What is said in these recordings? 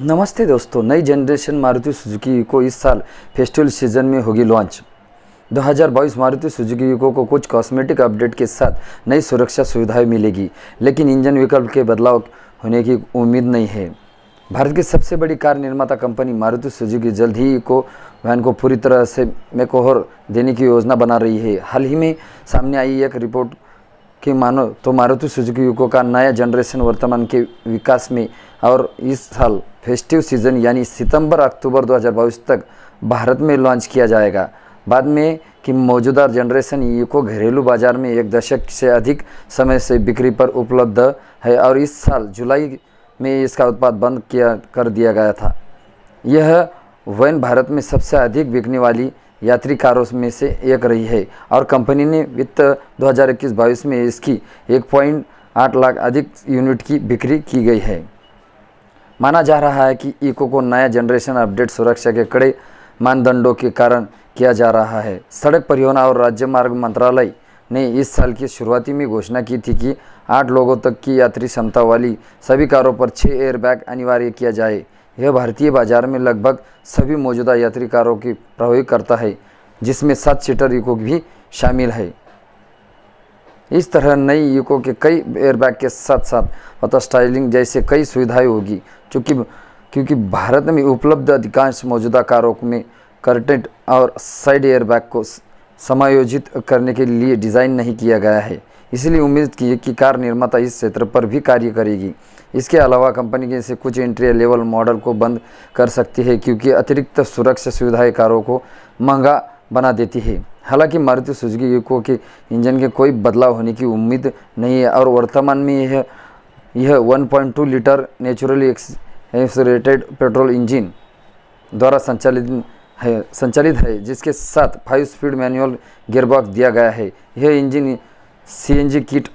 नमस्ते दोस्तों, नई जनरेशन मारुति सुजुकी इको इस साल फेस्टिवल सीजन में होगी लॉन्च। 2022 मारुति सुजुकी इको को कुछ कॉस्मेटिक अपडेट के साथ नई सुरक्षा सुविधाएं मिलेगी, लेकिन इंजन विकल्प के बदलाव होने की उम्मीद नहीं है। भारत की सबसे बड़ी कार निर्माता कंपनी मारुति सुजुकी जल्द ही इको वैन को पूरी तरह से मेकओवर देने की योजना बना रही है। हाल ही में सामने आई एक रिपोर्ट कि मानो तो मारुति सुजुकी इको का नया जनरेशन वर्तमान के विकास में और इस साल फेस्टिव सीजन यानी सितंबर-अक्टूबर 2022 तक भारत में लॉन्च किया जाएगा। बाद में कि मौजूदा जनरेशन इको घरेलू बाजार में एक दशक से अधिक समय से बिक्री पर उपलब्ध है और इस साल जुलाई में इसका उत्पाद बंद कर दिया गया था। यह वैन भारत में सबसे अधिक बिकने वाली यात्री कारों में से एक रही है और कंपनी ने वित्त 2021-22 में इसकी 1.8 लाख अधिक यूनिट की बिक्री की गई है। माना जा रहा है कि इको को नया जनरेशन अपडेट सुरक्षा के कड़े मानदंडों के कारण किया जा रहा है। सड़क परिवहन और राज्य मार्ग मंत्रालय ने इस साल की शुरुआती में घोषणा की थी कि 8 लोगों तक की यात्री क्षमता वाली सभी कारों पर 6 एयरबैग अनिवार्य किया जाए। यह भारतीय बाजार में लगभग सभी मौजूदा यात्री कारों की प्रभावित करता है, जिसमें 7 सीटर इको भी शामिल है। इस तरह नई इको के कई एयरबैग के साथ साथ ऑटो स्टाइलिंग जैसे कई सुविधाएं होगी, क्योंकि भारत में उपलब्ध अधिकांश मौजूदा कारों में कर्टेन और साइड एयरबैग को समायोजित करने के लिए डिज़ाइन नहीं किया गया है। इसलिए उम्मीद की कि कार निर्माता इस क्षेत्र पर भी कार्य करेगी। इसके अलावा कंपनी के से कुछ एंट्री लेवल मॉडल को बंद कर सकती है, क्योंकि अतिरिक्त सुरक्षा सुविधाएं कारों को महंगा बना देती है। हालांकि मारुति सुजुकी इको के इंजन के कोई बदलाव होने की उम्मीद नहीं है और वर्तमान में यह 1.2 litre naturally accelerated petrol engine द्वारा संचालित है, जिसके साथ 5 स्पीड मैनुअल गियरबॉक्स दिया गया है। यह इंजन सीएनजी किट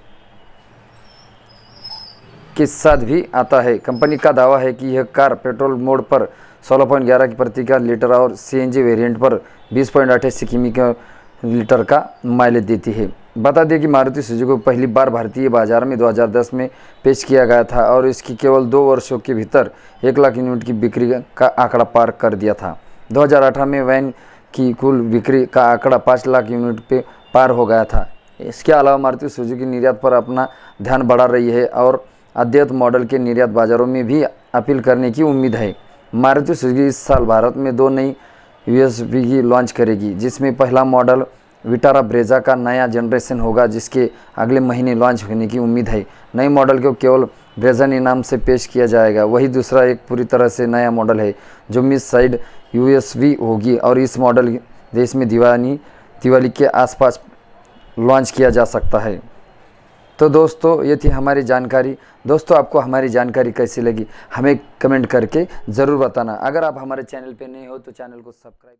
के साथ भी आता है। कंपनी का दावा है कि यह कार पेट्रोल मोड पर 16.11 प्रति लीटर और सीएनजी वेरिएंट पर 20.88 किमी लीटर का माइलेज देती है। बता दें कि मारुति सुजुकी को पहली बार भारतीय बाजार में 2010 में पेश किया गया था और इसकी केवल 2 वर्षों के भीतर 1 लाख यूनिट की बिक्री का आंकड़ा पार कर दिया था। 2018 में वैन की कुल बिक्री का आंकड़ा 5 लाख यूनिट पे पार हो गया था। इसके अलावा मारुति सुजुकी निर्यात पर अपना ध्यान बढ़ा रही है और अद्यतन मॉडल के निर्यात बाजारों में भी अपील करने की उम्मीद है। मारुति सुजुकी इस साल भारत में 2 नई यूएसवी की लॉन्च करेगी, जिसमें पहला मॉडल विटारा ब्रेजा का नया जनरेशन होगा, जिसके अगले महीने लॉन्च होने की उम्मीद है। नए मॉडल को केवल ब्रेजा के नाम से पेश किया जाएगा। वही दूसरा एक पूरी तरह से नया मॉडल है जो मिड साइड यूएसवी होगी और इस मॉडल देश में दिवाली के आसपास लॉन्च किया जा सकता है। तो दोस्तों, ये थी हमारी जानकारी। दोस्तों, आपको हमारी जानकारी कैसी लगी हमें कमेंट करके ज़रूर बताना। अगर आप हमारे चैनल पे नए हो तो चैनल को सब्सक्राइब